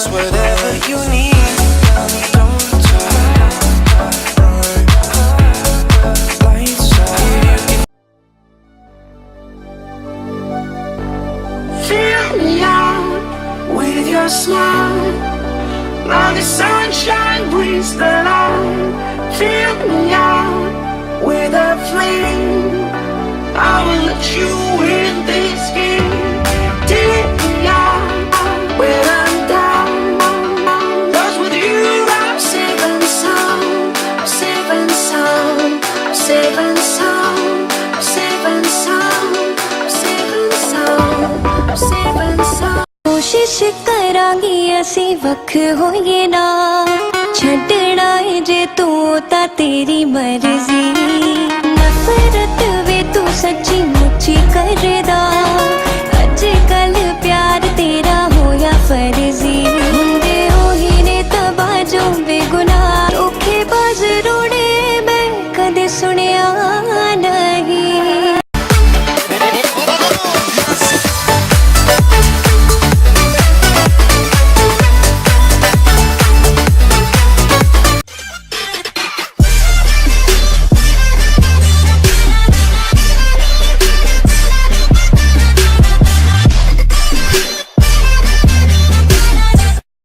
whatever you need. Don't lights out. Fill me out with your smile. Now the sunshine brings the light. Fill me out with a flame. I will let you in this game. Take me out when I'm down. 'Cause with you I'm safe and sound. Safe and sound. Safe and sound. Safe and sound. Safe and sound. Safe and sound. कोशिश करांगी असी वख होइए ना छड्डना है जे तू ता तेरी मर्जी नफरत वे तू सच्ची मुच्ची करदा अज कल प्यार तेरा होया फर्जी हुंदे ओही ने तबाजों बेगुनाह धोखेबाज रोड़े मैं कदे सुनिया